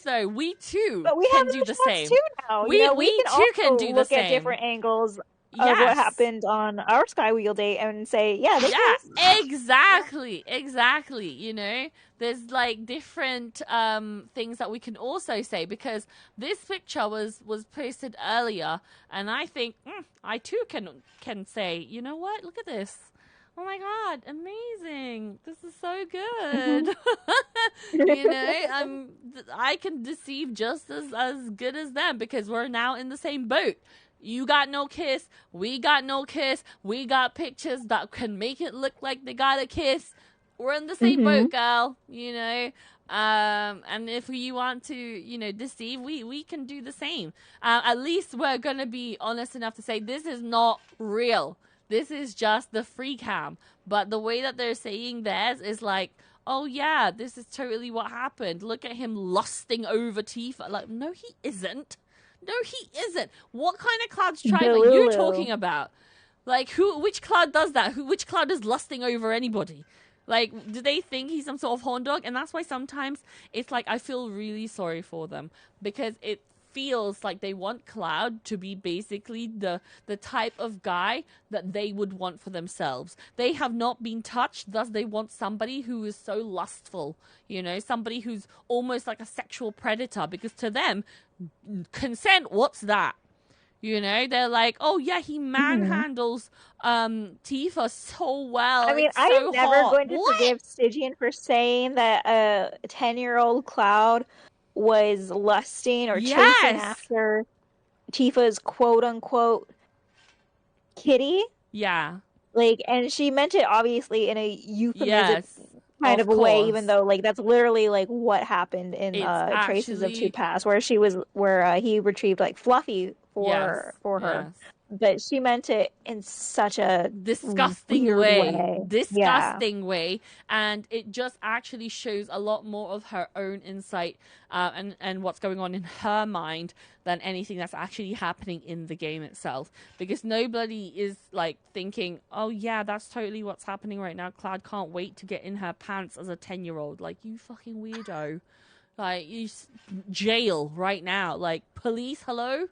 though, we too But we can have do the same. too now. We can do the look same. at different angles of what happened on our Skywheel date and say, yeah, this is... exactly. You know, there's like different things that we can also say, because this picture was posted earlier, and I think I too can say, you know what? Look at this. Oh my god, amazing. This is so good. You know, I can deceive just as good as them, because we're now in the same boat. You got no kiss, we got no kiss, we got pictures that can make it look like they got a kiss. We're in the same boat, girl, you know. And if you want to, you know, deceive, we can do the same. At least we're gonna be honest enough to say this is not real. This is just the free cam. But the way that they're saying theirs is like, oh yeah, this is totally what happened. Look at him lusting over Tifa. Like, no, he isn't. No, he isn't. What kind of Cloud's tribe are you talking about? Like, which Cloud does that? Which Cloud is lusting over anybody? Like, do they think he's some sort of horn dog? And that's why sometimes it's like I feel really sorry for them, because it feels like they want Cloud to be basically the type of guy that they would want for themselves. They have not been touched, thus they want somebody who is so lustful, you know, somebody who's almost like a sexual predator, because to them, consent, what's that? You know, they're like, oh yeah, he manhandles Tifa so well. I mean, it's I'm so never hot. going to forgive Stygian for saying that a 10-year-old Cloud was lusting or chasing after Tifa's quote-unquote kitty. Yeah. Like, and she meant it obviously in a euphemism kind of a course. way, even though like that's literally like what happened in Traces of Two Paths, where he retrieved like Fluffy for her. But she meant it in such a disgusting way, and it just actually shows a lot more of her own insight and what's going on in her mind than anything that's actually happening in the game itself, because nobody is like thinking, oh yeah, that's totally what's happening right now. Cloud can't wait to get in her pants as a 10-year-old. Like, you fucking weirdo. Like, you jail right now. Like, police, hello?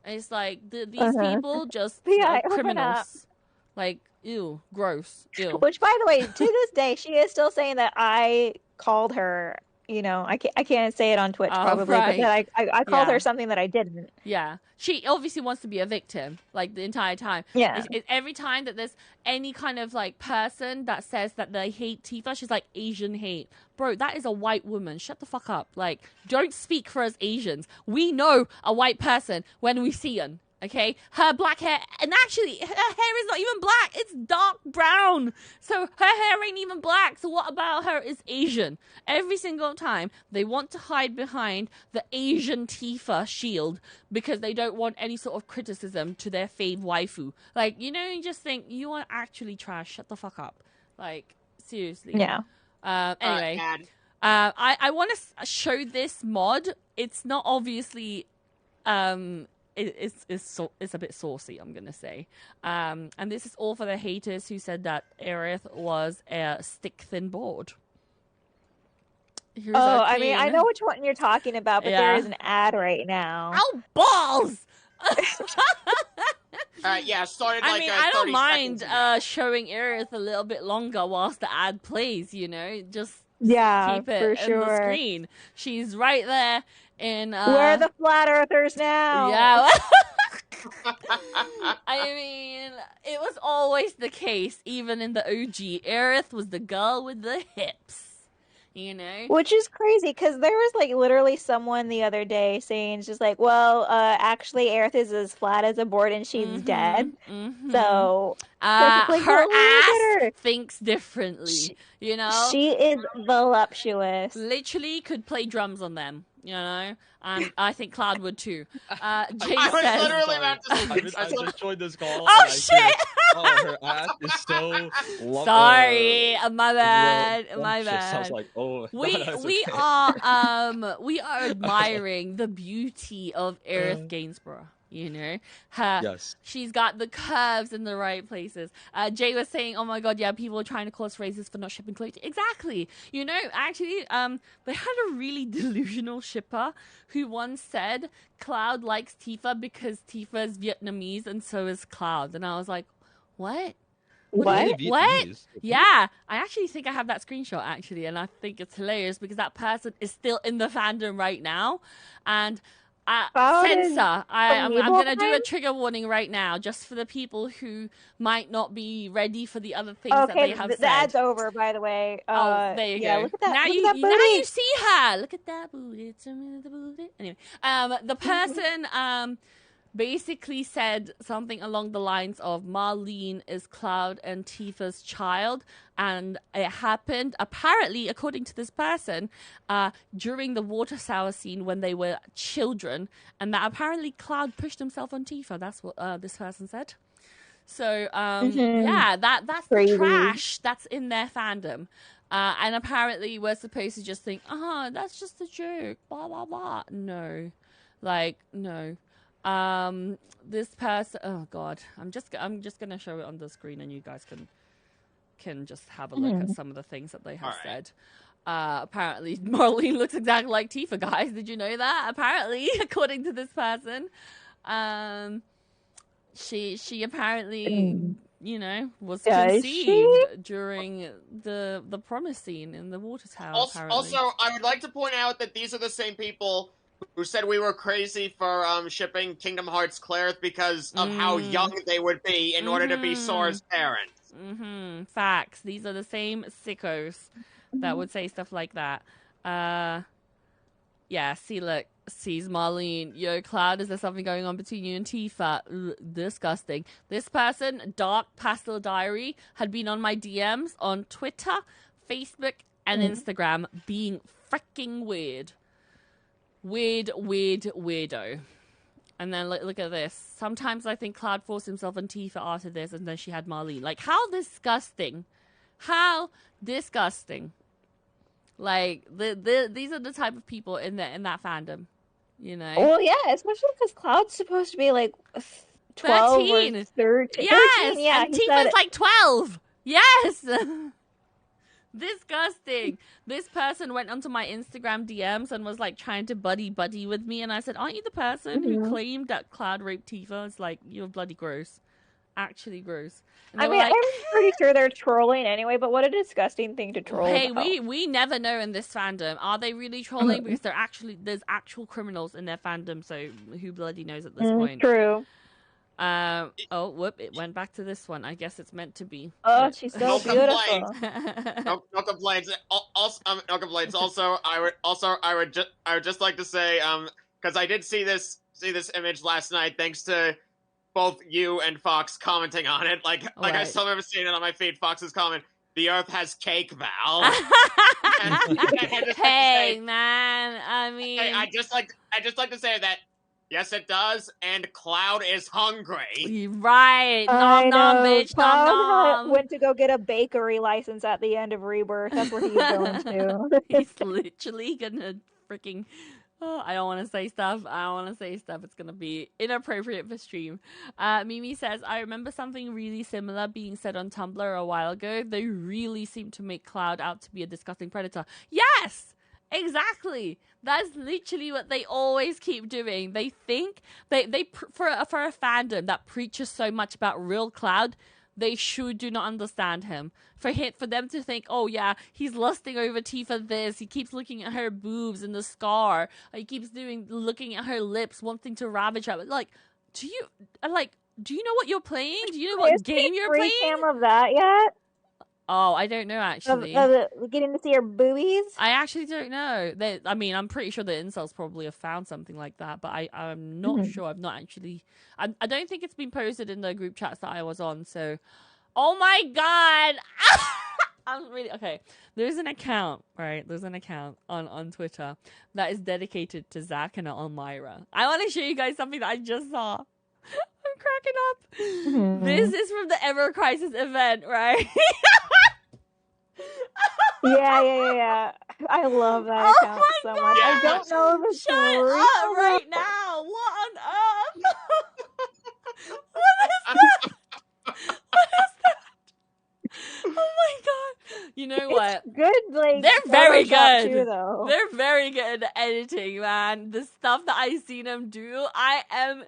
It's like these people just are criminals. Like, ew, gross, ew. Which, by the way, to this day, she is still saying that I called her. You know, I can't say it on Twitch probably, but that I called her something that I didn't. Yeah, she obviously wants to be a victim, like, the entire time. Yeah. Every time that there's any kind of like person that says that they hate Tifa, she's like, Asian hate. Bro, that is a white woman. Shut the fuck up. Like, don't speak for us Asians. We know a white person when we see them. Okay, her black hair, and actually her hair is not even black, it's dark brown, so her hair ain't even black. So what about her is Asian? Every single time they want to hide behind the Asian Tifa shield because they don't want any sort of criticism to their fave waifu. Like, you know, you just think, you are actually trash, shut the fuck up. Like, seriously. Yeah. Anyway, I want to show this mod. It's not obviously it's a bit saucy, I'm gonna say, and this is all for the haters who said that Aerith was a stick thin board. I mean, I know which one you're talking about, but there is an ad right now. Oh, balls! Started like I mean, I don't mind showing Aerith a little bit longer whilst the ad plays, you know, just keep it in the screen. She's right there in where are the flat earthers now? Yeah. I mean, it was always the case, even in the OG. Aerith was the girl with the hips. You know? Which is crazy, because there was like literally someone the other day saying just like, well, actually Aerith is as flat as a board and she's dead. So her ass thinks differently. You know? She is voluptuous. Literally could play drums on them. You know, I think Cloud would too. James I was literally about to say I just joined this call. Oh shit! Her ass is so. Sorry, my bad. My bad. I was like, we are admiring the beauty of Aerith Gainsborough. You know, Yes. she's got the curves in the right places. Jay was saying, "Oh my god, yeah, people are trying to call us racist for not shipping Clerith." Exactly. You know, actually, they had a really delusional shipper who once said Cloud likes Tifa because Tifa is Vietnamese and so is Cloud, and I was like, "What? What? What? Yeah, I actually think I have that screenshot actually, and I think it's hilarious because that person is still in the fandom right now, and censor. I'm gonna do a trigger warning right now, just for the people who might not be ready for the other things that they have said. The ad's over, by the way. There you go. Look at that. Now look now you see her. Look at that booty. The booty. Anyway, the person basically said something along the lines of Marlene is Cloud and Tifa's child, and it happened apparently, according to this person, during the water tower scene when they were children, and that apparently Cloud pushed himself on Tifa. That's what this person said. So yeah, that's the trash that's in their fandom. And apparently we're supposed to just think, that's just a joke, blah blah blah. No. This person, oh god, I'm just gonna show it on the screen, and you guys can just have a look at some of the things that they have said. Apparently, Marlene looks exactly like Tifa, guys. Did you know that? Apparently, according to this person, she apparently, you know, was conceived during the promise scene in the water tower. Also, I would like to point out that these are the same people who said we were crazy for shipping Kingdom Hearts Clerith because of how young they would be in order to be Sora's parents. Facts. These are the same sickos that would say stuff like that. Yeah, see, look, sees Marlene. Yo, Cloud, is there something going on between you and Tifa? Ugh, disgusting. This person, Dark Pastel Diary, had been on my DMs on Twitter, Facebook, and Instagram, being freaking weird. Weirdo. And then look at this. Sometimes I think Cloud forced himself on Tifa after this, and then she had Marlene. Like, how disgusting. How disgusting. Like, these are the type of people in that fandom, you know? Well, yeah, especially because Cloud's supposed to be, like, 12 13. or 13. Yes, 13, yeah, and Tifa's like 12. Yes! Disgusting. This person went onto my Instagram DMs and was like trying to buddy with me, and I said, aren't you the person who claimed that Cloud raped Tifa? It's like, you're bloody gross. Actually gross. I mean, like, I'm pretty sure they're trolling anyway, but what a disgusting thing to troll about. we never know in this fandom. Are they really trolling? Because there's actual criminals in their fandom, so who bloody knows at this point. True. It went bact to this one. I guess it's meant to be. Oh, she's so beautiful. No complaints. Also, no complaints. Also, I would just like to say, because I did see this image last night, thanks to both you and Fox commenting on it. Like I still remember seeing it on my feed. Fox's comment: "The Earth has cake, Val." Hey, man. I mean, I just like to say that. Yes, it does, and Cloud is hungry. Right. Nom nom, bitch. Nom nom. Went to go get a bakery license at the end of Rebirth. That's where he's going to. He's literally gonna freaking... Oh, I don't want to say stuff. It's going to be inappropriate for stream. Mimi says, I remember something really similar being said on Tumblr a while ago. They really seem to make Cloud out to be a disgusting predator. Yes! Exactly. That's literally what they always keep doing. They think for a fandom that preaches so much about real Cloud, they sure do not understand him. For them to think, oh yeah, he's lusting over Tifa this, he keeps looking at her boobs and the scar, he keeps looking at her lips, wanting to ravage her. Like, do you know what you're playing? Do you know what game you're playing? Cam of that yet? Oh, I don't know, actually. Getting to see her boobies? I actually don't know. I'm pretty sure the incels probably have found something like that, but I'm not sure. I've not actually... I don't think it's been posted in the group chats that I was on, so... Oh my god! I'm really... Okay, there's an account, right? There's an account on Twitter that is dedicated to Zack and Elmira. I want to show you guys something that I just saw. I'm cracking up. This is from the Ever Crisis event, right? Yeah. I love that account so much. I don't know the story. Shut up right now. What on earth? You know It's what? good, like, They're very Photoshop good. too, though. They're very good at editing, man. The stuff that I've seen them do, I am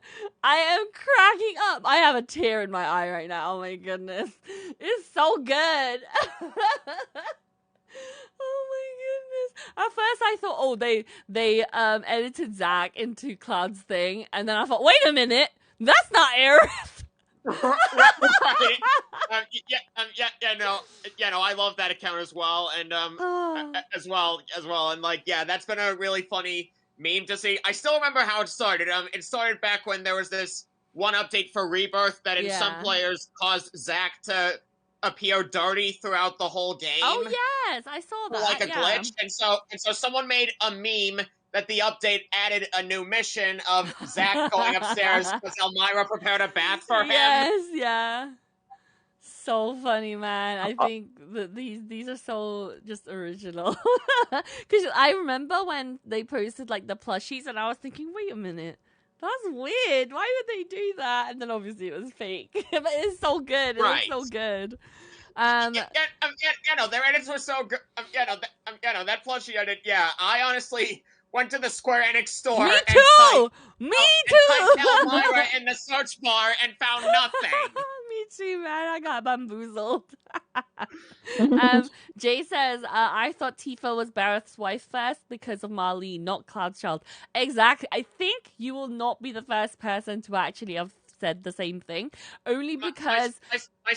cracking up. I have a tear in my eye right now. Oh my goodness, it's so good. Oh my goodness. At first I thought, oh, they edited Zach into Cloud's thing, and then I thought, wait a minute, that's not Aerith. Right. No, I love that account as well, and as well, and like, yeah, that's been a really funny meme to see. I still remember how it started. It started back when there was this one update for Rebirth that in some players caused Zach to appear dirty throughout the whole game. Oh yes, I saw that. Like a glitch, and so someone made a meme that the update added a new mission of Zach going upstairs because Elmira prepared a bath for him. Yes, yeah. So funny, man. I think that these are so just original. Because I remember when they posted like the plushies, and I was thinking, wait a minute, that's weird. Why would they do that? And then obviously it was fake, but it's so good. It looks so good. Their edits were so good. That plushie edit. Yeah, I honestly went to the Square Enix store. Me too. And typed Elmira in the search bar and found nothing. Me too, man. I got bamboozled. Jay says, I thought Tifa was Barrett's wife first because of Marlene, not Cloud's child. Exactly. I think you will not be the first person to actually have said the same thing, only because my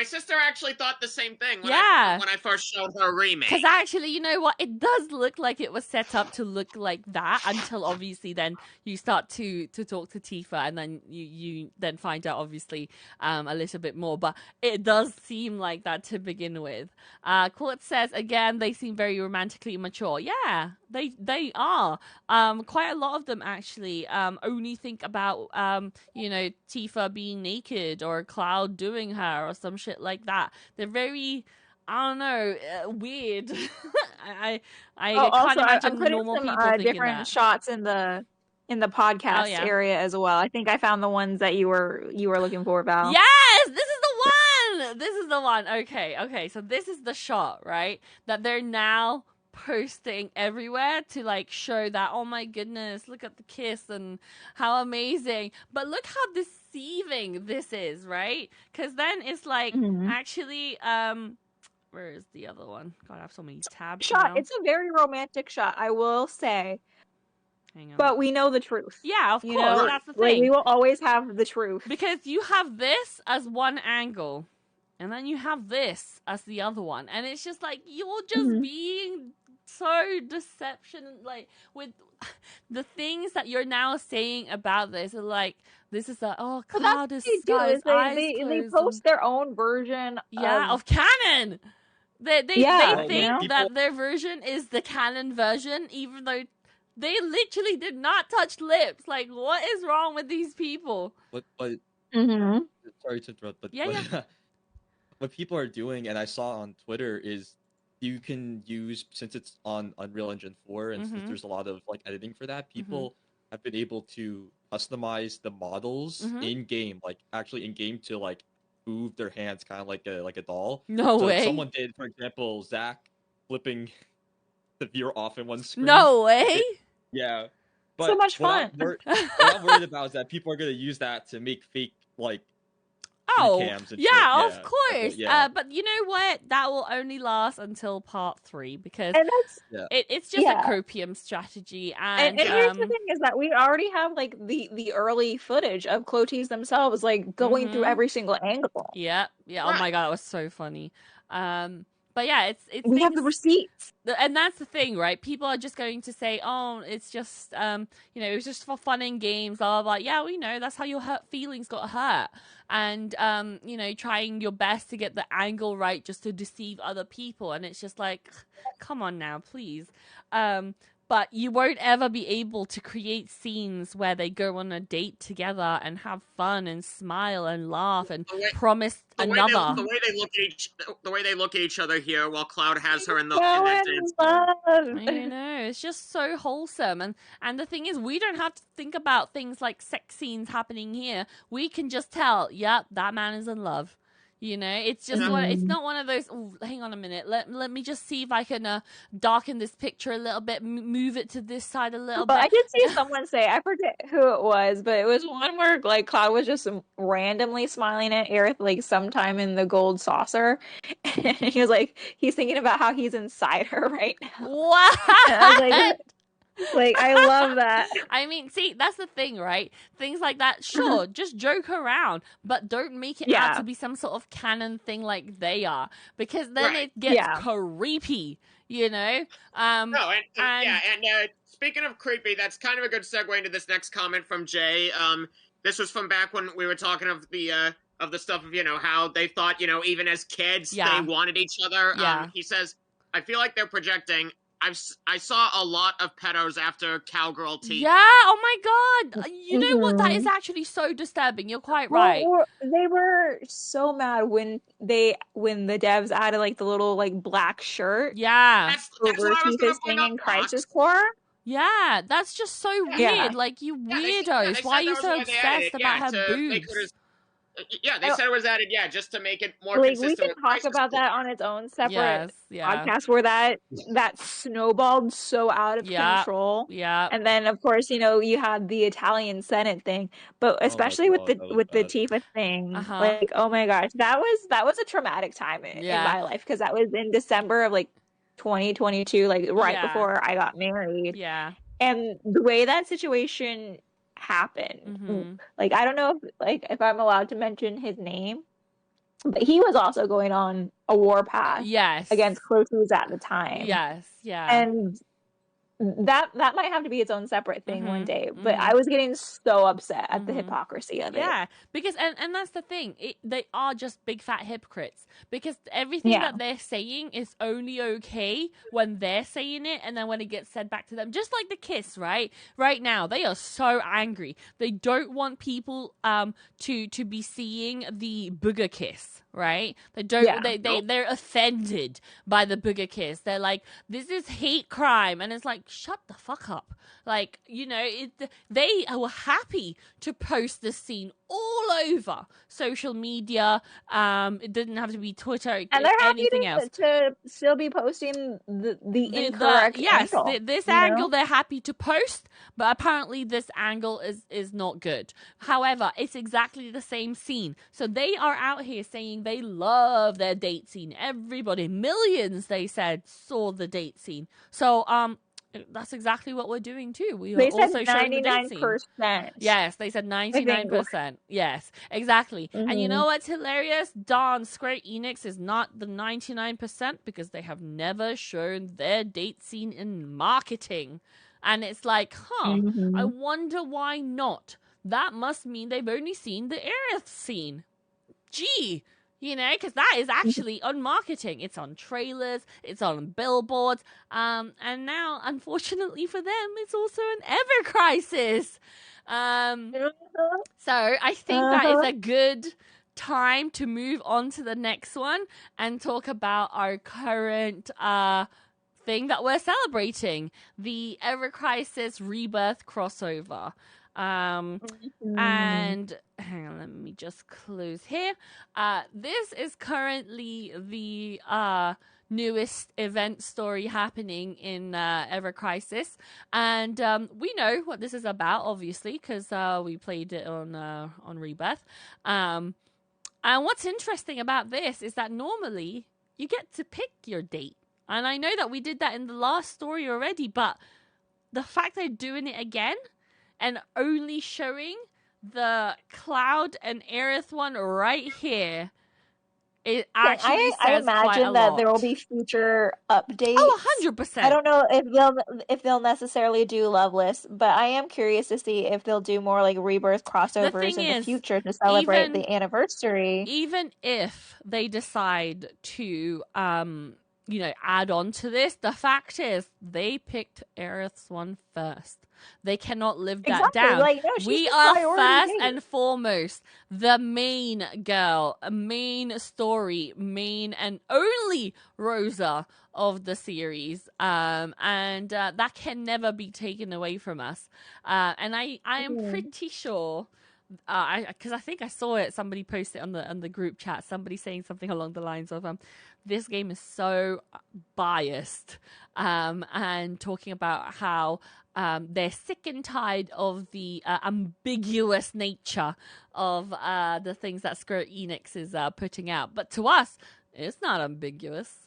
sister actually thought the same thing when I first showed her remake. Because actually, you know what? It does look like it was set up to look like that until obviously then you start to talk to Tifa, and then you then find out obviously a little bit more. But it does seem like that to begin with. Clerith says again, they seem very romantically mature. Yeah, they are. Quite a lot of them actually only think about Tifa being naked or Cloud doing her or some shit like that. They're very, I don't know, weird. I can't imagine I'm putting normal some people thinking different that. shots in the podcast area as well. I think I found the ones that you were looking for, Val. Yes, this is the one. This is the one. Okay. So this is the shot, right? That they're now posting everywhere to like show that, oh my goodness, look at the kiss and how amazing. But look how deceiving this is, right? Because then it's like actually where is the other one? God, I have so many tabs now. It's a very romantic shot, I will say. Hang on. But we know the truth. Yeah, of course. That's the thing. Like, we will always have the truth. Because you have this as one angle, and then you have this as the other one. And it's just like, you're just being so deception, like, with the things that you're now saying about this. Like, this is Cloud is got his eyes closed. They post their own version of canon. They think people... that their version is the canon version, even though they literally did not touch lips. Like, what is wrong with these people? But sorry to interrupt, but what people are doing, and I saw on Twitter, is you can use, since it's on Unreal Engine 4, and since there's a lot of like editing for that, people have been able to customize the models in game, like actually in game, to like move their hands kind of like a doll. No way. If someone did, for example, Zach flipping the viewer off in one screen. No way. Yeah. But so much fun. What I'm worried about is that people are going to use that to make fake like cams and shit. Of course. But you know what? That will only last until part 3 because it's just a copium strategy. And here's the thing is that we already have like the early footage of Clotis themselves like going through every single angle. Yeah. Oh my god, that was so funny. But yeah, it's we have the receipts, and that's the thing, right? People are just going to say, "Oh, it's just it was just for fun in games." Blah blah blah. Yeah, we know that's how your feelings got hurt, and trying your best to get the angle right just to deceive other people, and it's just like, come on now, please. But you won't ever be able to create scenes where they go on a date together and have fun and smile and laugh and promise another. The way they look at each other here while Cloud has her in that dance. I know, it's just so wholesome. And the thing is, we don't have to think about things like sex scenes happening here. We can just tell, yep, that man is in love. You know, it's just it's not one of those. Oh, hang on a minute. Let me just see if I can darken this picture a little bit, move it to this side a little bit. I did see someone say, I forget who it was, but it was one where like Cloud was just randomly smiling at Aerith like sometime in the gold saucer, and he was like, he's thinking about how he's inside her right now. What? Like, I love that. I mean, see, that's the thing, right? Things like that, sure, just joke around, but don't make it out to be some sort of canon thing like they are, because then it gets creepy, you know? Speaking of creepy, that's kind of a good segue into this next comment from Jay. This was from back when we were talking of the stuff of, you know, how they thought, you know, even as kids, they wanted each other. He says, I feel like they're projecting. I saw a lot of pedos after Cowgirl teeth. Yeah, oh my god. You know what? That is actually so disturbing. You're quite right. They were so mad when the devs added like the little like black shirt. Yeah. That's what I was going to point out. In Crisis Core. Yeah, that's just so weird. Like, you weirdos. Why are you so obsessed about her boobs? They said it was added, just to make it more like, consistent. We can talk about that on its own separate podcast where that snowballed so out of control. Yeah. And then of course, you know, you had the Italian Senate thing, but especially with the Tifa thing, like, oh my gosh, that was a traumatic time in my life, because that was in December of like 2022, like right before I got married. Yeah. And the way that situation happened, like, I don't know if I'm allowed to mention his name, but he was also going on a warpath against Clerith at the time. And that might have to be its own separate thing one day, but I was getting so upset at the hypocrisy of it. Because and that's the thing, they are just big fat hypocrites, because everything that they're saying is only okay when they're saying it, and then when it gets said back to them, just like the kiss, right now they are so angry. They don't want people to be seeing the booger kiss, right? They don't they're offended by the booger kiss. They're like, this is hate crime, and it's like, shut the fuck up. Like, you know, they were happy to post this scene all over social media. It didn't have to be Twitter, and they're anything happy else. To still be posting the incorrect angle. This angle they're happy to post, but apparently this angle is not good. However, it's exactly the same scene. So they are out here saying they love their date scene. Everybody, millions, they said, saw the date scene. So that's exactly what we're doing too. They also showing the date scene. Yes, they said 99%. Yes, exactly. And you know what's hilarious? Darn, Square Enix is not the 99%, because they have never shown their date scene in marketing. And it's like, I wonder why not. That must mean they've only seen the Aerith scene. Gee. You know, because that is actually on marketing. It's on trailers, it's on billboards, and now, unfortunately for them, it's also an Ever Crisis. So I think that is a good time to move on to the next one and talk about our current thing that we're celebrating, the Ever Crisis Rebirth crossover. And hang on, let me just close here. This is currently the newest event story happening in Ever Crisis, and we know what this is about, obviously, because we played it on Rebirth. And what's interesting about this is that normally you get to pick your date, and I know that we did that in the last story already, but the fact they're doing it again and only showing the Cloud and Aerith one right here, it actually says I imagine quite a that lot. there will be future updates. Oh, 100%. I don't know if they'll necessarily do Loveless, but I am curious to see if they'll do more like Rebirth crossovers in the future to celebrate the anniversary. Even if they decide to add on to this, the fact is they picked Aerith's one first. They cannot live that down. Like, no, we are first and foremost the main girl, main story, main and only Rosa of the series, and that can never be taken away from us. And I am pretty sure because I think I saw it. Somebody posted on the group chat. Somebody saying something along the lines of, "This game is so biased," and talking about how they're sick and tired of the ambiguous nature of the things that Square Enix is putting out. But to us, it's not ambiguous.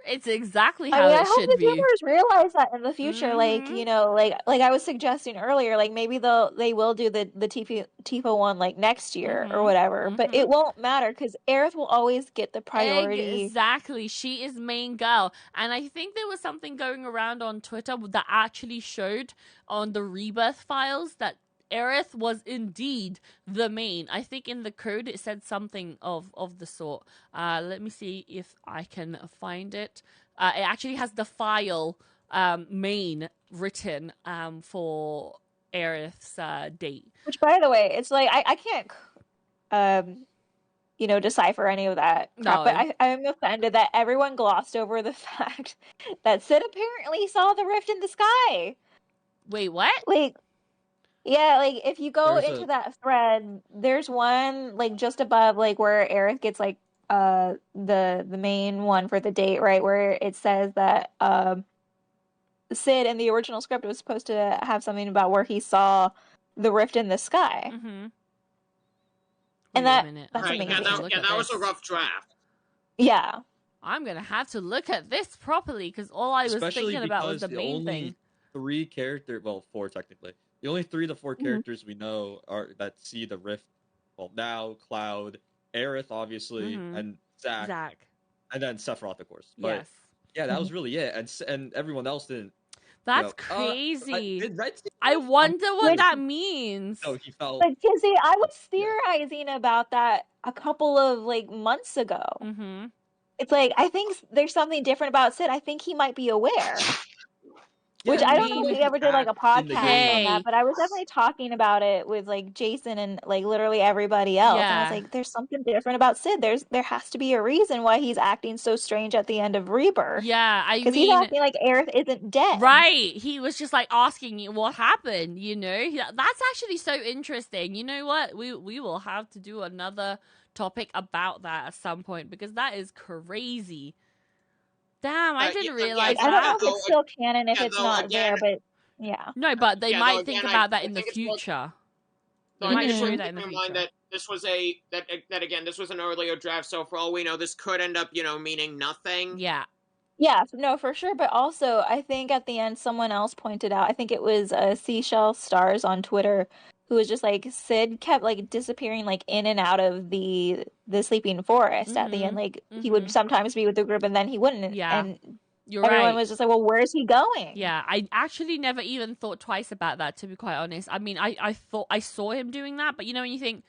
It's exactly how I it hope should the be. viewers realize that in the future, Mm-hmm. like I was suggesting earlier, like maybe they will do the Tifa one like next year or whatever, but it won't matter because Aerith will always get the priority. Exactly, she is main girl, and I think there was something going around on Twitter that actually showed on the Rebirth files that Aerith was indeed the main. I think in the code it said something of the sort. Let me see if I can find it. It actually has the file main written for Aerith's date. Which, by the way, it's like I can't decipher any of that crap. No. But I'm offended that everyone glossed over the fact that Sid apparently saw the rift in the sky. Wait, what? Like, yeah, like if you go into that thread, there's one like just above like where Aerith gets like the main one for the date, right? Where it says that Sid in the original script was supposed to have something about where he saw the rift in the sky. Mm-hmm. And that's amazing. That was a rough draft. Yeah. I'm gonna have to look at this properly because all I was thinking about was the main thing. 3 characters, well, 4 technically. The only 3 to 4 characters we know are that see the rift. Well, now Cloud, Aerith, obviously, and Zack, and then Sephiroth, of course. But yes. Yeah, that was really it, and everyone else didn't. That's crazy. I wonder what that means. No, he felt. But you see, I was theorizing about that a couple of like months ago. Mm-hmm. It's like I think there's something different about Sid. I think he might be aware. Which I don't know if we ever did like a podcast on that, but I was definitely talking about it with like Jason and like literally everybody else. And I was like, there's something different about Sid. There has to be a reason why he's acting so strange at the end of Rebirth. Yeah, because he's acting like Aerith isn't dead. Right. He was just like asking you what happened, you know? That's actually so interesting. You know what? We will have to do another topic about that at some point because that is crazy. Damn, I didn't realize that. I don't know if it's still canon if it's not there, but yeah. No, but they might think about that in the future. They might show that in the future. That this was this was an earlier draft, so for all we know, this could end up, meaning nothing. Yeah. Yeah, no, for sure. But also, I think at the end, someone else pointed out, I think it was Seashell Stars on Twitter, who was just like, Sid kept like disappearing like in and out of the sleeping forest at the end. Like he would sometimes be with the group and then he wouldn't. Yeah. And everyone was just like, well, where is he going? Yeah, I actually never even thought twice about that, to be quite honest. I mean, I thought I saw him doing that, but when you think,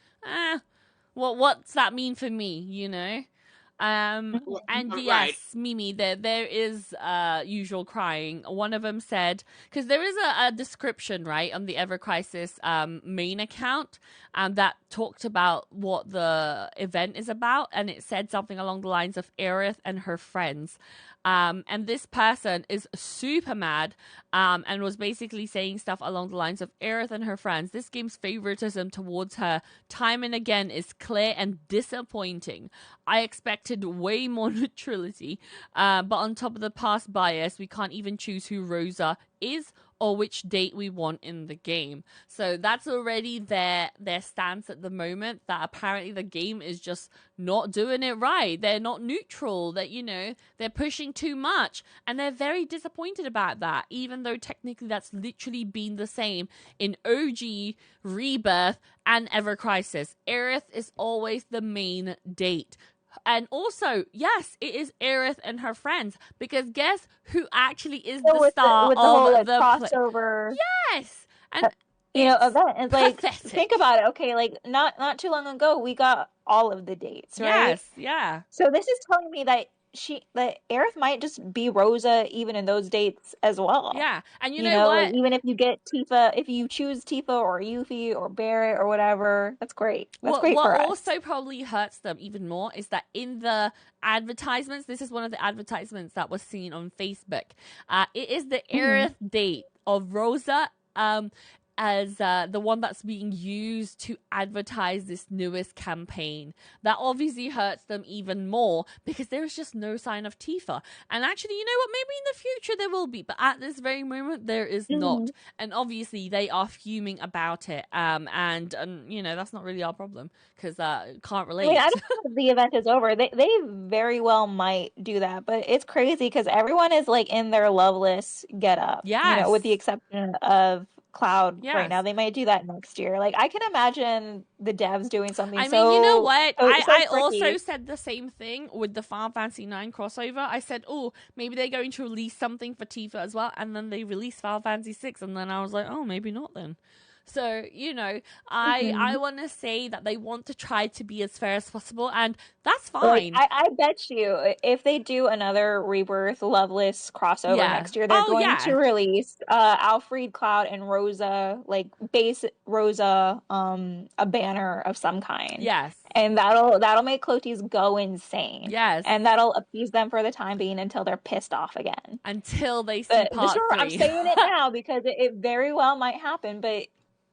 what's that mean for me, And yes, Mimi, there is usual crying. One of them said, because there is a description, right, on the Ever Crisis main account that talked about what the event is about, and it said something along the lines of Aerith and her friends. And this person is super mad and was basically saying stuff along the lines of Aerith and her friends. This game's favoritism towards her time and again is clear and disappointing. I expected way more neutrality, but on top of the past bias, we can't even choose who Rosa is or which date we want in the game. So that's already their stance at the moment, that apparently the game is just not doing it right. They're not neutral, that, they're pushing too much. And they're very disappointed about that, even though technically that's literally been the same in OG, Rebirth, and Ever Crisis. Aerith is always the main date. And also, yes, it is Aerith and her friends, because guess who actually is the star of the crossover? Yes, and event. It's like, think about it. Okay, like not too long ago, we got all of the dates, right? Yes, yeah. So this is telling me that Aerith might just be Rosa even in those dates as well. Yeah, and you know what? Like, even if you get Tifa, if you choose Tifa or Yuffie or Barrett or whatever, that's great. That's great for us. What also probably hurts them even more is that in the advertisements, this is one of the advertisements that was seen on Facebook. It is the Aerith date of Rosa. as the one that's being used to advertise this newest campaign. That obviously hurts them even more because there is just no sign of Tifa. And actually, you know what? Maybe in the future there will be, but at this very moment there is not. And obviously they are fuming about it. And you know, that's not really our problem because can't relate. I mean, I don't know if the event is over. They very well might do that, but it's crazy because everyone is like in their Loveless getup. Yes. You know, with the exception of Cloud right now. They might do that next year. Like, I can imagine the devs doing something. I mean, you know what? I also said the same thing with the Final Fantasy IX crossover. I said, oh, maybe they're going to release something for Tifa as well, and then they released Final Fantasy VI, and then I was like, oh, maybe not then. So, you know, I want to say that they want to try to be as fair as possible, and that's fine. Like, I bet you if they do another Rebirth Loveless crossover next year, they're going to release Alfred, Cloud, and Rosa, like base Rosa, a banner of some kind. Yes. And that'll make Clotis go insane. Yes. And that'll appease them for the time being until they're pissed off again. Until they see part 3. I'm saying it now because it very well might happen, but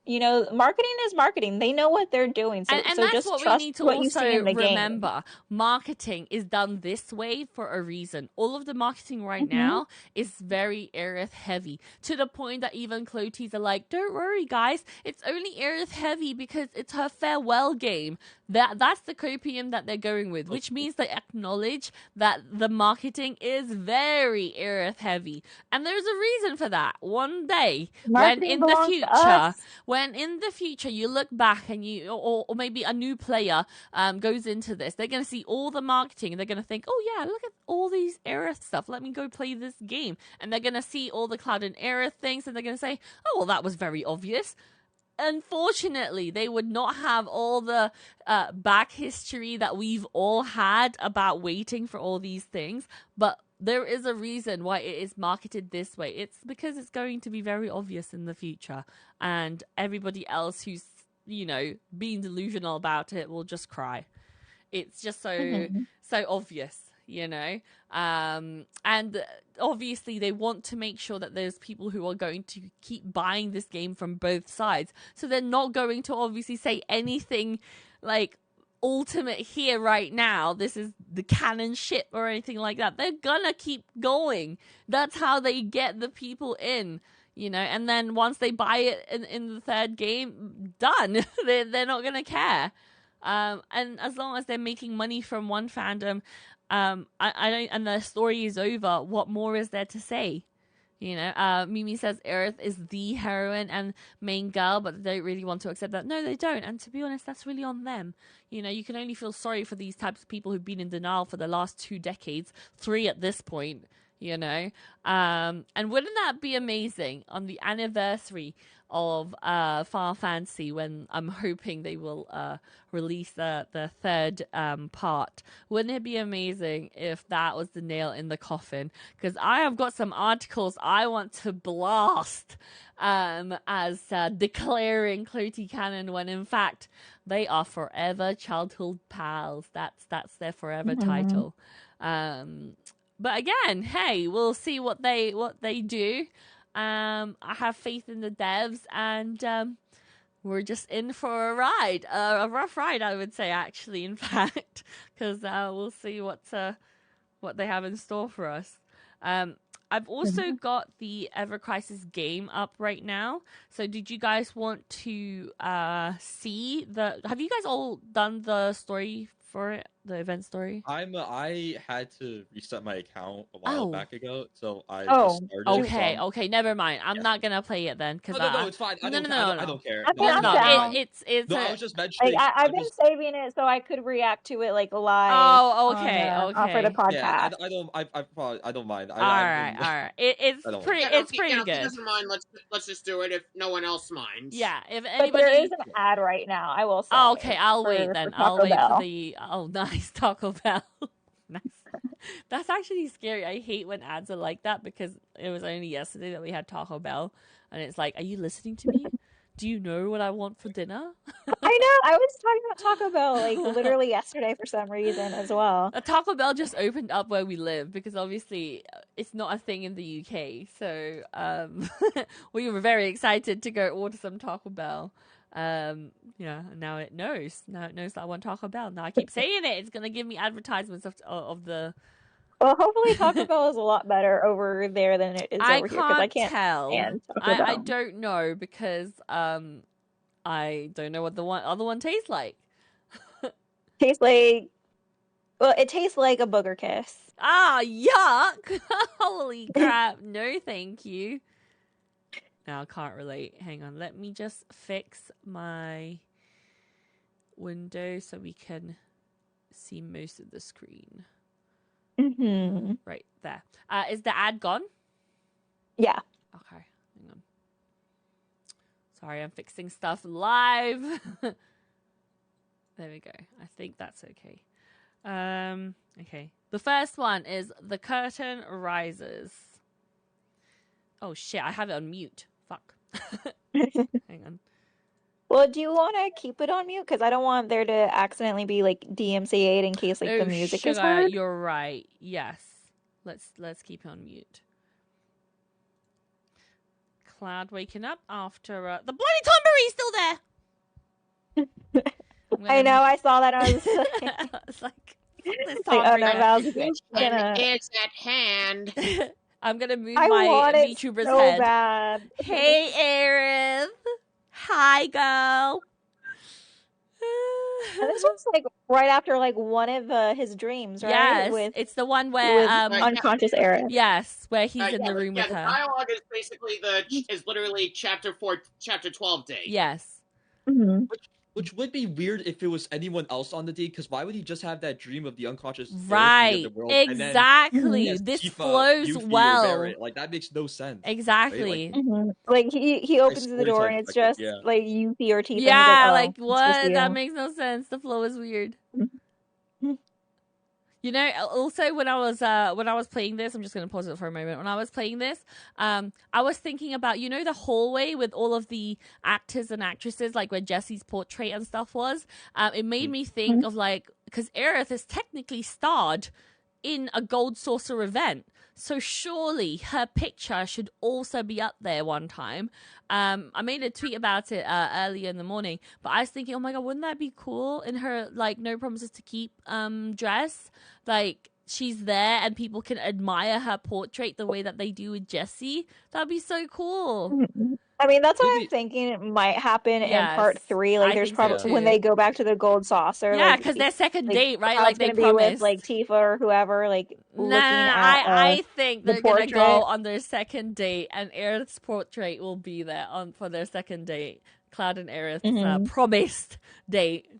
you know, marketing is marketing. They know what they're doing. So, and so that's just what trust we need to what also you see in the remember. Game. Marketing is done this way for a reason. All of the marketing right now is very Aerith heavy, to the point that even Clotis are like, don't worry, guys. It's only Aerith heavy because it's her farewell game. That's the copium that they're going with, which means they acknowledge that the marketing is very Aerith heavy. And there's a reason for that. One day, when in the future you look back and you, or maybe a new player goes into this, they're going to see all the marketing and they're going to think, oh yeah, look at all these Aerith stuff. Let me go play this game. And they're going to see all the Cloud and Aerith things and they're going to say, oh, well, that was very obvious. Unfortunately, they would not have all the back history that we've all had about waiting for all these things. But there is a reason why it is marketed this way. It's because it's going to be very obvious in the future. And everybody else who's, you know, being delusional about it will just cry. It's just so obvious. You know, and obviously they want to make sure that there's people who are going to keep buying this game from both sides. So they're not going to obviously say anything like ultimate here right now. This is the canon ship or anything like that. They're gonna keep going. That's how they get the people in. You know, and then once they buy it in the third game, done. They're not gonna care. And as long as they're making money from one fandom, I don't, and the story is over, what more is there to say? You know, Mimi says Aerith is the heroine and main girl, but they don't really want to accept that. No, they don't. And to be honest, that's really on them. You know, you can only feel sorry for these types of people who've been in denial for the last 2 decades, 3 at this point, you know. And wouldn't that be amazing on the anniversary of Final Fantasy, when I'm hoping they will release the third part? Wouldn't it be amazing if that was the nail in the coffin? Because I have got some articles I want to blast as declaring Clotey canon, when in fact they are forever childhood pals. That's their forever title. But again, hey, we'll see what they do. I have faith in the devs, and we're just in for a ride, a rough ride, I would say, actually, in fact, because we'll see what they have in store for us. I've also got the Ever Crisis game up right now. So did you guys want to see have you guys all done the story for it, the event story? I had to reset my account a while back ago, so I just started. Okay, never mind. I'm not gonna play it then, because no, it's fine. I don't care. It's I was just mentioning. Like, I've been saving it so I could react to it like live. Oh, okay. For the podcast. Yeah, I don't mind. All right. It's pretty good. If he doesn't mind, let's just do it. If no one else minds. Yeah, if anybody. But there is an ad right now. I will say. Oh, okay, I'll wait then. I'll wait for the. Oh, nice, Taco Bell. Nice. That's actually scary. I hate when ads are like that, because it was only yesterday that we had Taco Bell, and it's like, are you listening to me? Do you know what I want for dinner? I know. I was talking about Taco Bell like literally yesterday for some reason as well. A Taco Bell just opened up where we live, because obviously it's not a thing in the UK. So we were very excited to go order some Taco Bell. Yeah, now it knows. Now it knows that I want Taco Bell. Now I keep saying it. It's gonna give me advertisements of the. Well, hopefully Taco Bell is a lot better over there than it is over here because I can't tell. stand Taco Bell. I don't know because I don't know what the other one tastes like. Tastes like, well, it tastes like a booger kiss. Ah, yuck! Holy crap! No, thank you. Now I can't relate. Hang on, let me just fix my window so we can see most of the screen. Right there. Is the ad gone? Yeah. Okay, hang on. Sorry, I'm fixing stuff live. There we go. I think that's okay. Okay. The first one is The Curtain Rises. Oh shit, I have it on mute. Fuck. Hang on. Well, do you want to keep it on mute? Because I don't want there to accidentally be like DMCA'd in case like the music is heard. You're right. Yes. Let's keep it on mute. Cloud waking up after the bloody Tomberry's still there. I know. I saw that. I was like, oh no, it's at hand. I'm gonna move my VTuber's so head. Bad. Hey, Aerith. Hi, girl. And this was like right after like one of his dreams, right? Yes, it's the one where unconscious Aerith. Yes, where he's in the room with her. The dialogue is basically is literally chapter 12 day. Yes. Which would be weird if it was anyone else on the date, because why would he just have that dream of the unconscious right? The world, exactly. And then, this Tifa, flows Yuffie, well. Like that makes no sense. Exactly. Right? Like he opens the door and it's just like Yuffie or Tifa. Yeah, like what? That makes no sense. The flow is weird. You know, also when I was playing this, I'm just going to pause it for a moment. When I was playing this, I was thinking about, you know, the hallway with all of the actors and actresses, like where Jessie's portrait and stuff was. It made me think of like, because Aerith is technically starred in a Gold Saucer event. So surely her picture should also be up there one time. I made a tweet about it earlier in the morning, but I was thinking, oh my god, wouldn't that be cool in her like No Promises to Keep dress? Like she's there and people can admire her portrait the way that they do with Jessie. That'd be so cool. I mean, that's what I'm thinking it might happen in part 3. Like, there's probably when they go back to the Gold Saucer. Yeah, because their second date, right? Like they promised. Be with like Tifa or whoever. Like looking at. I think they're gonna go on their second date, and Aerith's portrait will be there for their second date. Cloud and Aerith's promised date.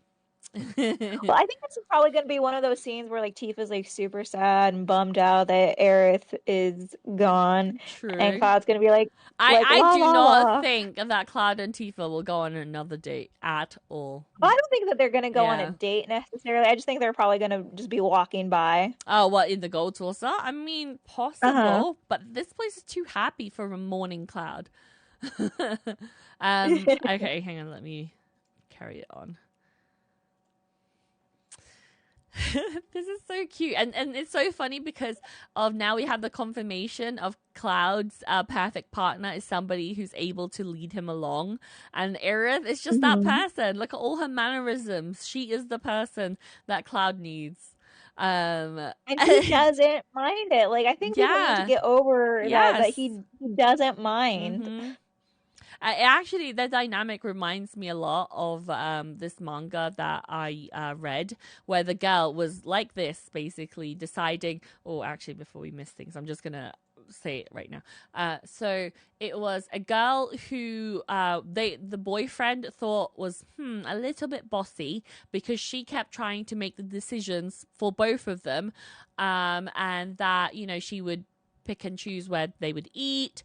Well, I think this is probably going to be one of those scenes where like Tifa's like super sad and bummed out that Aerith is gone. True. And Cloud's going to be like, I do not think that Cloud and Tifa will go on another date at all. Well, I don't think that they're going to go on a date necessarily. I just think they're probably going to just be walking by. Oh, what, in the Gold Saucer? I mean, possible, but this place is too happy for a morning Cloud. Okay, hang on, let me carry it on. This is so cute, and it's so funny because of now we have the confirmation of Cloud's perfect partner is somebody who's able to lead him along, and Aerith is just that person. Look at all her mannerisms. She is the person that Cloud needs. And he doesn't mind it. Like, I think people need to get over that he doesn't mind. Actually, the dynamic reminds me a lot of this manga that I read, where the girl was like this, basically deciding. Oh, actually, before we miss things, I'm just gonna say it right now. So it was a girl who the boyfriend thought was a little bit bossy because she kept trying to make the decisions for both of them, and that, you know, she would pick and choose where they would eat,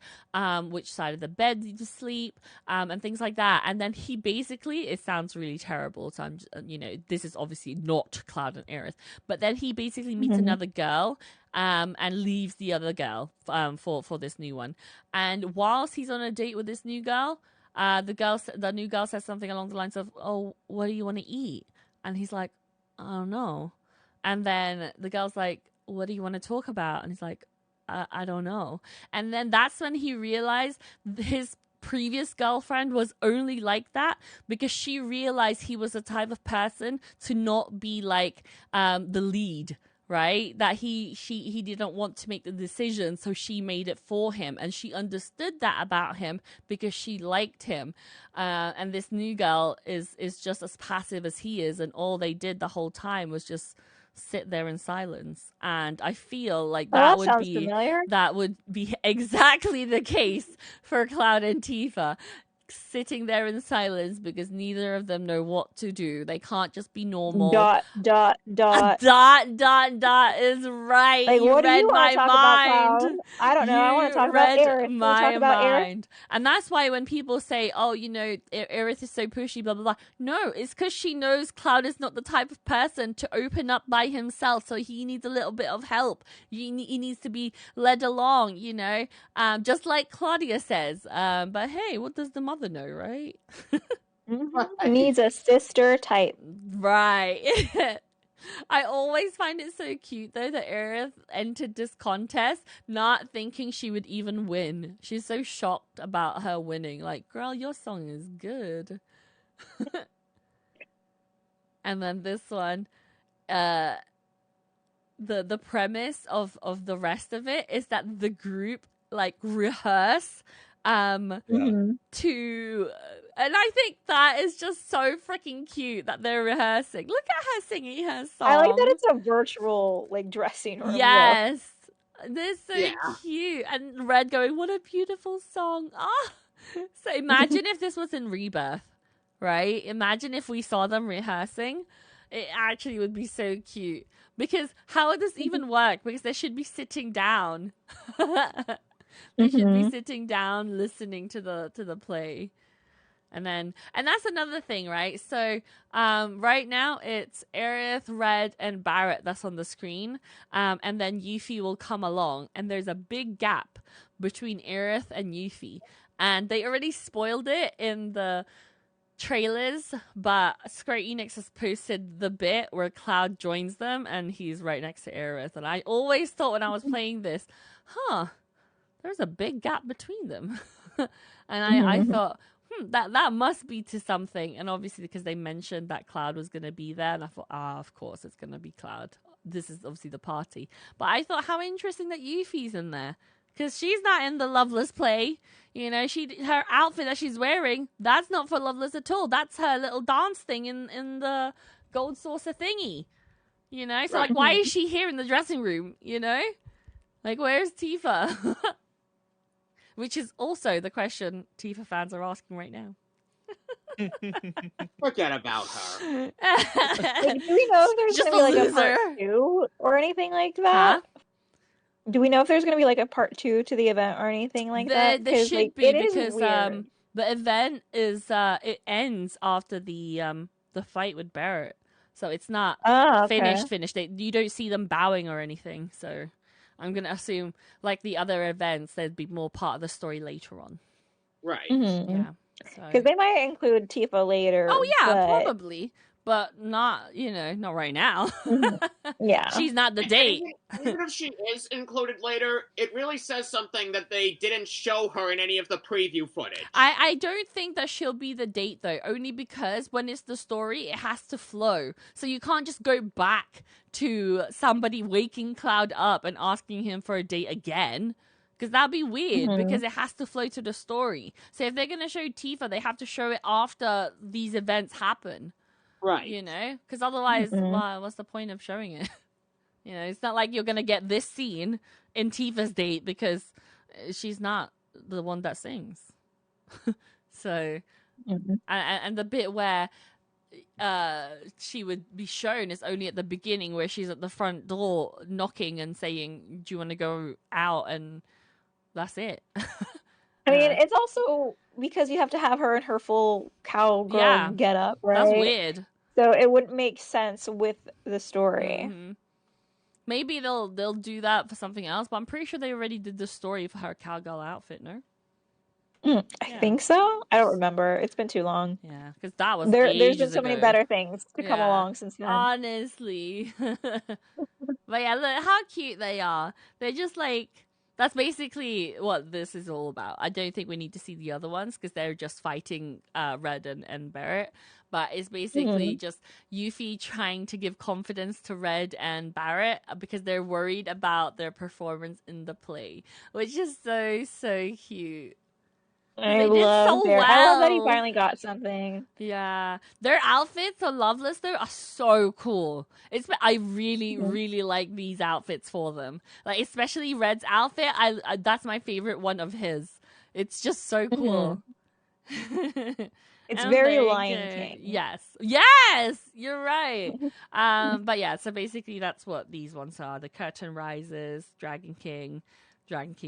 which side of the bed to sleep, and things like that. And then he basically, it sounds really terrible, so I'm just, you know, this is obviously not Cloud and Aerith, but then he basically meets another girl, and leaves the other girl for this new one. And whilst he's on a date with this new girl, the new girl says something along the lines of, "Oh, what do you want to eat?" And he's like, "I don't know." And then the girl's like, "What do you want to talk about?" And he's like, I don't know. And then that's when he realized his previous girlfriend was only like that because she realized he was the type of person to not be like the lead, right? That he didn't want to make the decision, so she made it for him, and she understood that about him because she liked him. And this new girl is just as passive as he is, and all they did the whole time was just sit there in silence. And I feel like that would be exactly the case for Cloud and Tifa, sitting there in silence because neither of them know what to do. They can't just be normal. ... Dot is right. Like, you what read do you my talk mind. About, I don't know. I want to talk about Aerith. Can we talk about Aerith? And that's why when people say, oh, you know, Aerith is so pushy, blah, blah, blah. No, it's because she knows Cloud is not the type of person to open up by himself. So he needs a little bit of help. He needs to be led along, you know, just like Claudia says. But hey, what does the mother know, right? Needs a sister type. Right. I always find it so cute, though, that Aerith entered this contest not thinking she would even win. She's so shocked about her winning. Like, girl, your song is good. And then this one, the premise of the rest of it is that the group, like, rehearse to... And I think that is just so freaking cute that they're rehearsing. Look at her singing her song. I like that it's a virtual, like, dressing room. Yes. They're so cute. And Red going, what a beautiful song. Ah. So imagine if this was in Rebirth, right? Imagine if we saw them rehearsing. It actually would be so cute. Because how would this even work? Because they should be sitting down. They should be sitting down listening to the play. And that's another thing, right? So right now it's Aerith, Red, and Barrett that's on the screen. And then Yuffie will come along. And there's a big gap between Aerith and Yuffie. And they already spoiled it in the trailers, but Square Enix has posted the bit where Cloud joins them and he's right next to Aerith. And I always thought when I was playing this, there's a big gap between them. And I thought, that must be to something. And obviously because they mentioned that Cloud was going to be there, and I thought, of course it's going to be Cloud. This is obviously the party. But I thought, how interesting that Yuffie's in there. Because she's not in the Loveless play. You know, her outfit that she's wearing, that's not for Loveless at all. That's her little dance thing in the gold saucer thingy. You know? So, like, why is she here in the dressing room? You know? Like, where's Tifa? Which is also the question Tifa fans are asking right now. Forget about her. Like, do we know if there's going to be, like, a part 2 or anything like that? Huh? Do we know if there's going to be, like, a part 2 to the event or anything like that? There should, like, be, because the event is it ends after the fight with Barrett. So it's not finished. You don't see them bowing or anything, so I'm going to assume, like the other events, there'd be more part of the story later on. Right. Mm-hmm. Yeah. Because they might include Tifa later. Oh, yeah, probably. But not, not right now. Yeah. She's not the date. Even if she is included later, it really says something that they didn't show her in any of the preview footage. I don't think that she'll be the date, though, only because when it's the story, it has to flow. So you can't just go back to somebody waking Cloud up and asking him for a date again. Because that'd be weird, because it has to flow to the story. So if they're going to show Tifa, they have to show it after these events happen. Right. You know? Because otherwise, what's the point of showing it? You know, it's not like you're going to get this scene in Tifa's date because she's not the one that sings. So, and the bit where she would be shown is only at the beginning where she's at the front door knocking and saying, do you want to go out? And that's it. I mean, it's also because you have to have her in her full cowgirl getup, right? That's weird. So it wouldn't make sense with the story. Mm-hmm. Maybe they'll do that for something else, but I'm pretty sure they already did the story for her cowgirl outfit, no? I think so. I don't remember. It's been too long. Yeah, because that was there's been so many better things to come along since then. Honestly. But yeah, look how cute they are. They're just like That's basically what this is all about. I don't think we need to see the other ones because they're just fighting Red and Barrett. But it's basically just Yuffie trying to give confidence to Red and Barrett because they're worried about their performance in the play, which is so cute. I love that he finally got something. Yeah, their outfits on Loveless though are so cool. I really like these outfits for them. Like especially Red's outfit. I that's my favorite one of his. It's just so cool. It's very Lion King. Yes, you're right. But yeah, so basically that's what these ones are: the Curtain Rises, Dragon King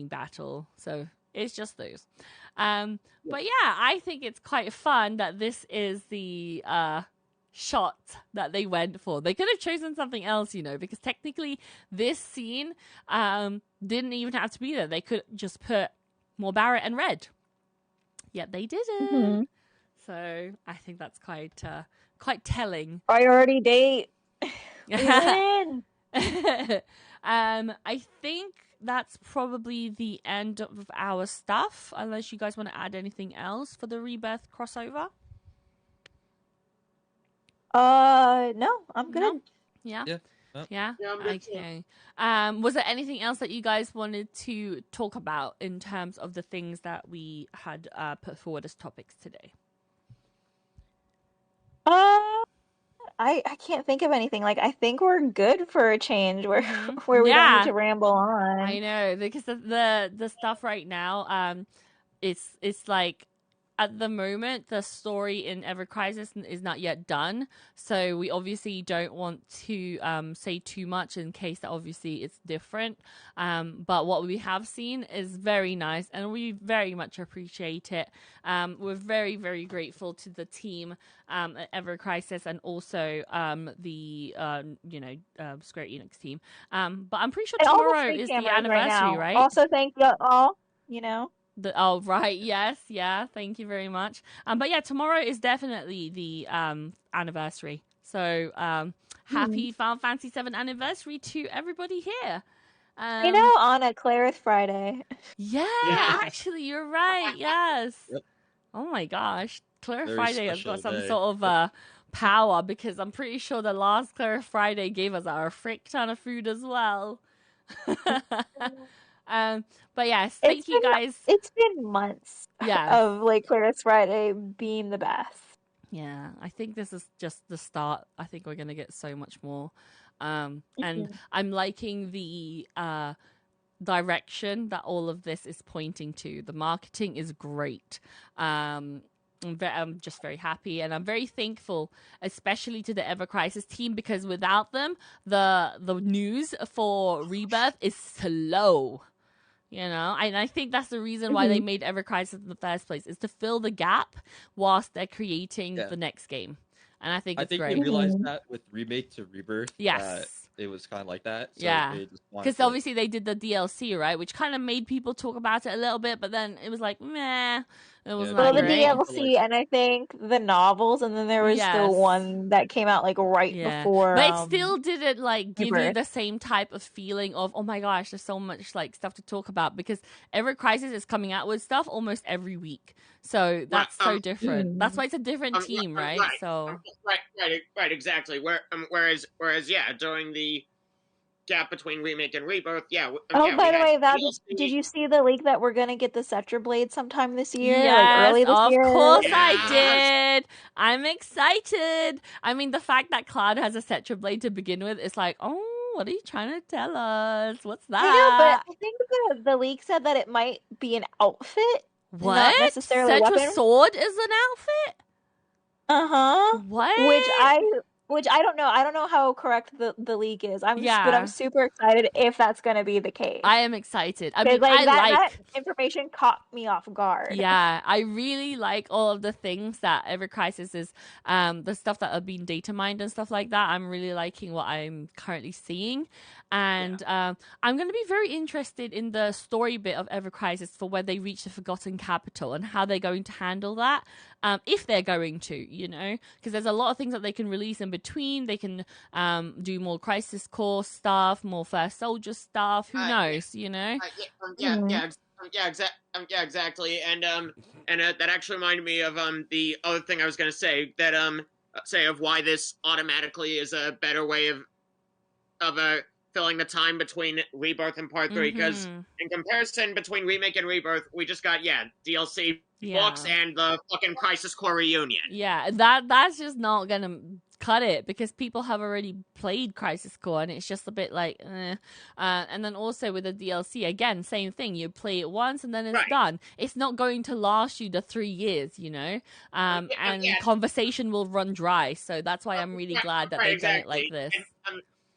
Battle. So it's just those. But yeah, I think it's quite fun that this is the shot that they went for. They could have chosen something else, because technically this scene didn't even have to be there. They could just put more Barrett and Red. Yet they didn't. So I think that's quite telling. Priority date. We win. I think that's probably the end of our stuff, unless you guys want to add anything else for the Rebirth crossover. No, I'm good. No? Yeah. Yeah, I'm good. Okay. Was there anything else that you guys wanted to talk about in terms of the things that we had put forward as topics today? I can't think of anything. Like, I think we're good for a change where we don't need to ramble on. I know, because the stuff right now, it's like at the moment the story in Ever Crisis is not yet done, so we obviously don't want to say too much in case that obviously it's different. But what we have seen is very nice, and we very much appreciate it. We're very, very grateful to the team at Ever Crisis and also the Square Enix team. But I'm pretty sure tomorrow is the anniversary, right? Also, thank you all. Right, yes, yeah, thank you very much. But yeah, tomorrow is definitely the anniversary. So happy Final Fantasy VII anniversary to everybody here. On a Clerith Friday. Yeah, actually, you're right. Yes. Yep. Oh my gosh, Clerith Friday has got some sort of power because I'm pretty sure the last Clerith Friday gave us our frick ton of food as well. But yes, thank you guys. It's been months of like Clerith Friday being the best. Yeah, I think this is just the start. I think we're gonna get so much more. And I'm liking the direction that all of this is pointing to. The marketing is great. I'm just very happy, and I'm very thankful, especially to the Ever Crisis team, because without them, the news for Rebirth is slow. And I think that's the reason why they made Ever Crisis in the first place, is to fill the gap whilst they're creating the next game. And I think it's great. They realized that with Remake to Rebirth. Yes. It was kind of like that. So because obviously they did the DLC, right? Which kind of made people talk about it a little bit, but then it was like, meh. It was the DLC, and I think the novels, and then there was the one that came out like right before. But it still didn't like give you the same type of feeling of, oh my gosh, there's so much like stuff to talk about, because Ever Crisis is coming out with stuff almost every week. So that's so different. That's why it's a different team, right? So right, exactly. Whereas during the gap between Remake and Rebirth, by the way, did you see the leak that we're gonna get the Scepter Blade sometime this year? Yes, early this year? Of course I did. I'm excited. I mean, the fact that Cloud has a Scepter Blade to begin with is like, oh, what are you trying to tell us? What's that? I know, but I think the leak said that it might be an outfit. What? Not necessarily Such weapon. A sword is an outfit? What? Which I don't know. I don't know how correct the leak is. But I'm super excited if that's going to be the case. I am excited. I mean, that information caught me off guard. Yeah, I really like all of the things that Ever Crisis is, the stuff that are being data mined and stuff like that. I'm really liking what I'm currently seeing. And I'm going to be very interested in the story bit of Ever Crisis for when they reach the Forgotten Capital and how they're going to handle that. if they're going to, because there's a lot of things that they can release in between. They can do more Crisis Core stuff, more First Soldier stuff. Who knows, exactly. And that actually reminded me of the other thing I was gonna say, that say of why this automatically is a better way of filling the time between Rebirth and Part 3, because in comparison between Remake and Rebirth, we just got DLC books and the fucking Crisis Core reunion. Yeah, that's just not gonna cut it, because people have already played Crisis Core and it's just a bit like and then also with the DLC, again, same thing, you play it once and then it's done. It's not going to last you the 3 years, and conversation will run dry, so that's why I'm really glad that they've done it like this.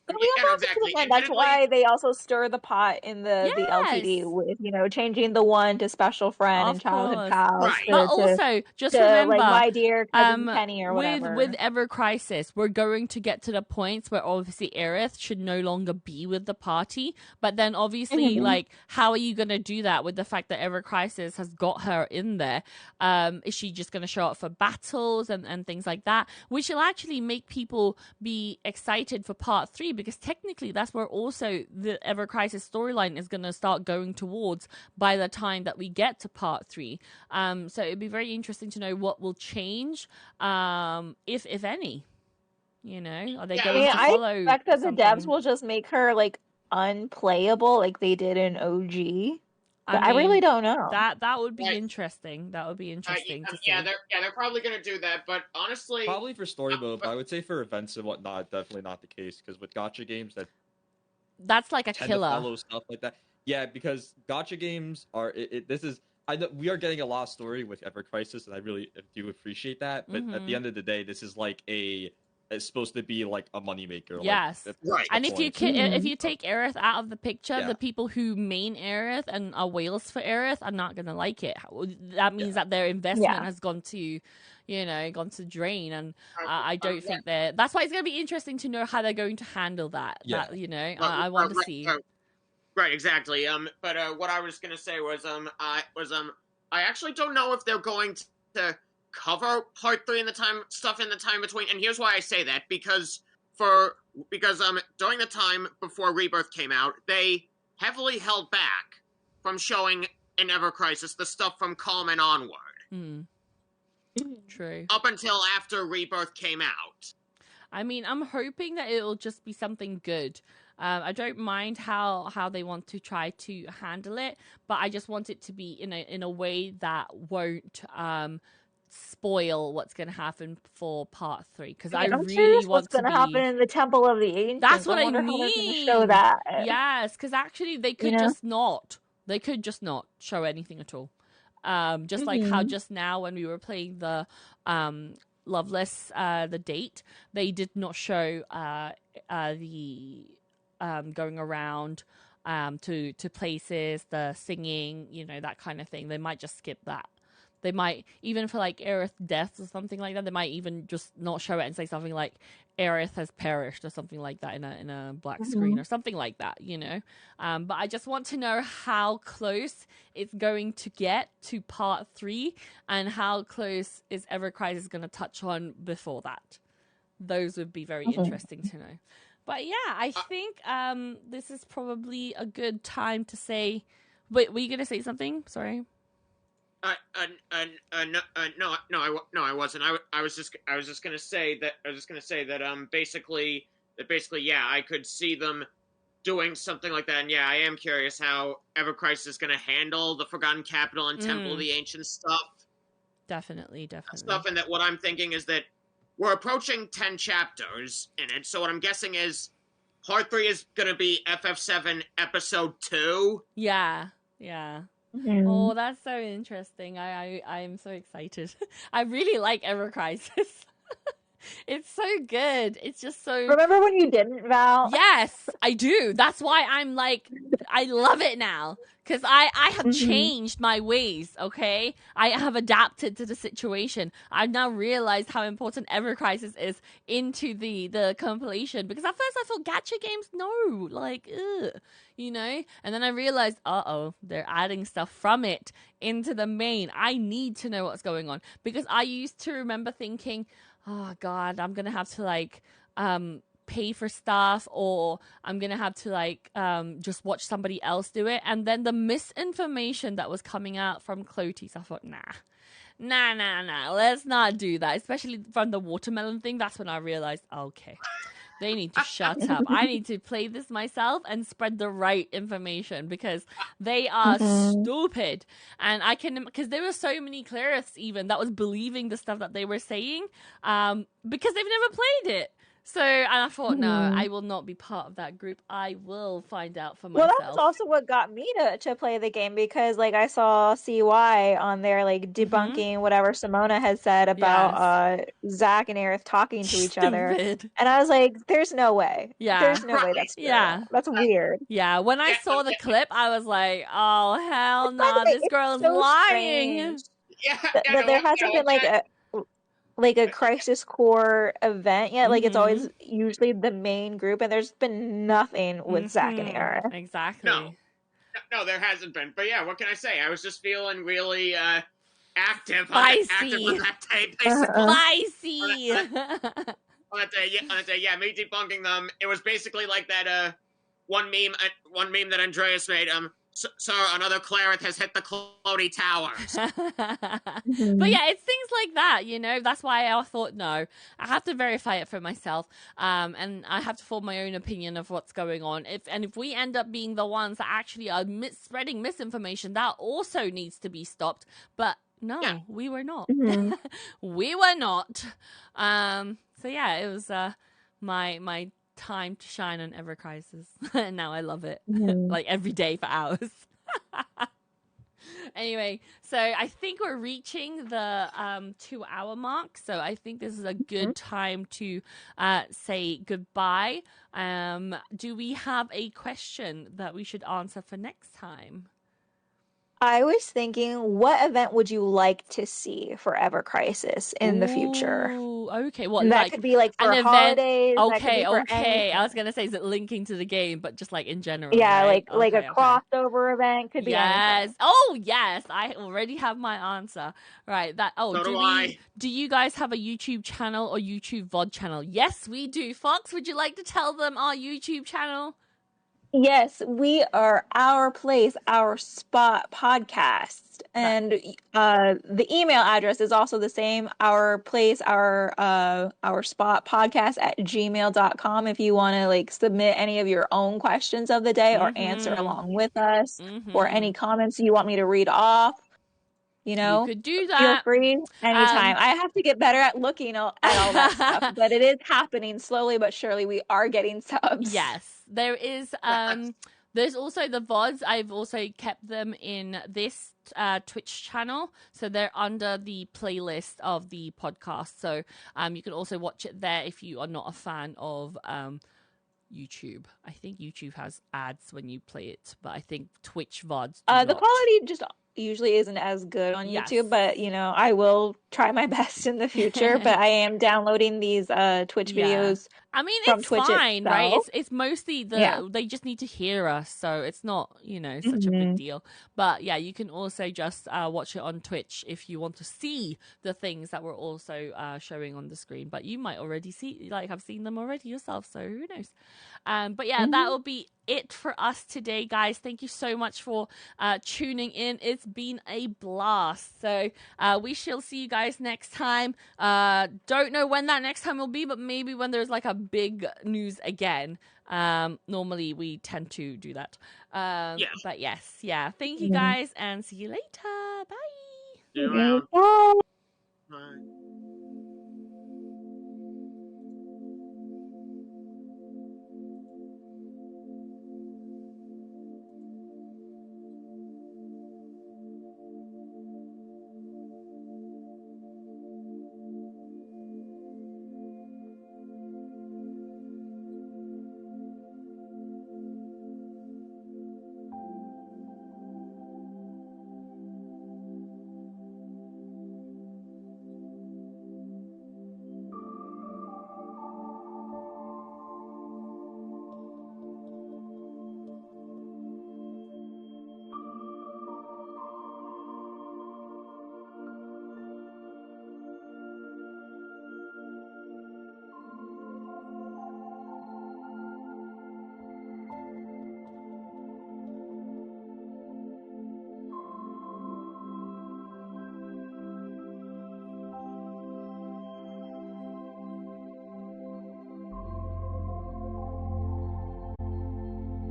But we also have to that's why they also stir the pot in the LTD with, changing the one to special friend and childhood pals. But also, just remember, like my dear cousin Penny or whatever. With Ever Crisis, we're going to get to the points where obviously Aerith should no longer be with the party. But then obviously, like, how are you going to do that with the fact that Ever Crisis has got her in there? Is she just going to show up for battles and things like that? Which will actually make people be excited for Part 3. Because technically that's where also the Ever Crisis storyline is going to start going towards by the time that we get to Part 3. So it'd be very interesting to know what will change, if any. Are they going to follow? I expect that the devs will just make her like unplayable, like they did in OG. But I really don't know. That would be interesting. That would be interesting to see. They're probably gonna do that, but honestly, probably for story mode. But I would say for events and whatnot, definitely not the case, because with gacha games, that's like a killer. To follow stuff like that. Yeah, because gacha games are. We are getting a lot of story with Ever Crisis, and I really do appreciate that. But at the end of the day, this is like it's supposed to be like a moneymaker. Yes, right. And if you take Aerith out of the picture, the people who main Aerith and are whales for Aerith are not going to like it. That means that their investment has gone to, gone to drain, and I don't think that's why it's going to be interesting to know how they're going to handle that. Yeah. I want to see. Right, exactly. But what I was going to say was I actually don't know if they're going to cover Part 3 in the time between, and here's why I say that, because during the time before Rebirth came out, they heavily held back from showing in Ever Crisis the stuff from Calm and onward. True. Up until after Rebirth came out. I mean, I'm hoping that it'll just be something good. I don't mind how they want to try to handle it, but I just want it to be in a way that won't spoil what's going to happen for Part 3, because I really want what's going to happen in the Temple of the Ancients. That's what I mean. How show that. Yes, because actually they could just not. They could just not show anything at all. Just like how just now when we were playing the Loveless, the date, they did not show the going around to places, the singing, that kind of thing. They might just skip that. They might, even for like Aerith deaths or something like that, they might even just not show it and say something like Aerith has perished or something like that in a black screen or something like that, But I just want to know how close it's going to get to Part 3 and how close is Ever Crisis going to touch on before that. Those would be very interesting to know. But yeah, I think this is probably a good time to say. Wait, were you going to say something? Sorry. No, I wasn't. I was just gonna say that basically, yeah, I could see them doing something like that, and yeah, I am curious how Ever Crisis is gonna handle the Forgotten Capital and Temple of the Ancient stuff. Definitely. Stuff, and that what I'm thinking is that we're approaching 10 chapters in it, so what I'm guessing is Part 3 is gonna be FF7 Episode 2. Yeah. Oh, that's so interesting. I'm so excited. I really like Ever Crisis. It's so good. It's just so... Remember when you didn't, Val? Yes, I do. That's why I'm like, I love it now. Because I have changed my ways, okay? I have adapted to the situation. I've now realized how important Ever Crisis is into the compilation. Because at first I thought gacha games, no. Like, ugh. You know? And then I realized, they're adding stuff from it into the main. I need to know what's going on. Because I used to remember thinking, oh, God, I'm going to have to, like, pay for stuff, or I'm gonna have to like just watch somebody else do it. And then the misinformation that was coming out from Clerith, I thought, nah, let's not do that, especially from the watermelon thing. That's when I realized, okay, they need to shut up. I need to play this myself and spread the right information, because they are stupid. And I can, because there were so many Cleriths even that was believing the stuff that they were saying, because they've never played it. So, and I thought, no, I will not be part of that group. I will find out for myself. Well, that was also what got me to play the game, because, like, I saw CY on there, like, debunking whatever Simona had said about Zach and Aerith talking to each other. And I was like, there's no way. Yeah. There's no way that's true. Yeah. That's weird. Yeah, when I saw the clip, I was like, oh, hell no, this girl is lying. There hasn't been, like a Crisis Core event yet. Like, it's always usually the main group, and there's been nothing with Zach and Aerith. Exactly. No, there hasn't been. But yeah, what can I say? I was just feeling really active. Spicy. On that day, Spicy. On that day, yeah, me debunking them. It was basically like that one meme that Andreas made. Sir, another Clerith has hit the Clody Towers. But yeah, it's things like that, you know. That's why I thought, no, I have to verify it for myself, and I have to form my own opinion of what's going on. If we end up being the ones that actually are spreading misinformation, that also needs to be stopped. But no, we were not. We were not. So yeah, it was my time to shine on Ever Crisis. And now I love it. Like every day for hours. Anyway, so I think we're reaching the 2-hour mark. So I think this is a good time to say goodbye. Do we have a question that we should answer for next time? I was thinking, what event would you like to see for Ever Crisis in the future? Okay, what, and that like could be like for an holidays. Event? Okay. Anything. I was gonna say, is it linking to the game, but just like in general? Yeah, right? like a crossover event could be. Anything. Oh yes, I already have my answer. Right. Do you guys have a YouTube channel or YouTube VOD channel? Yes, we do. Fox, would you like to tell them our YouTube channel? Yes, we are Our Place, Our Spot podcast. And the email address is also the same, Our Place, Our Spot podcast @gmail.com, if you want to like submit any of your own questions of the day or answer along with us, or any comments you want me to read off. You know, you could do that. Feel free anytime. I have to get better at looking at all that stuff, but it is happening slowly but surely. We are getting subs. Yes, there is. There's also the VODs. I've also kept them in this Twitch channel, so they're under the playlist of the podcast. So you can also watch it there if you are not a fan of YouTube. I think YouTube has ads when you play it, but I think Twitch VODs the quality just usually isn't as good on YouTube, but you know, I will try my best in the future. But I am downloading these Twitch videos. I mean, from it's Twitch fine, itself. right? It's mostly they just need to hear us, so it's not, you know, such a big deal. But yeah, you can also just watch it on Twitch if you want to see the things that we're also showing on the screen. But you might already have seen them already yourself, so who knows? But yeah, that will be it for us today, guys. Thank you so much for tuning in. It's been a blast. So we shall see you guys next time. Don't know when that next time will be, but maybe when there's like a big news again. Normally we tend to do that. But yes, thank you guys, and see you later. Bye. See you around. Bye. Bye.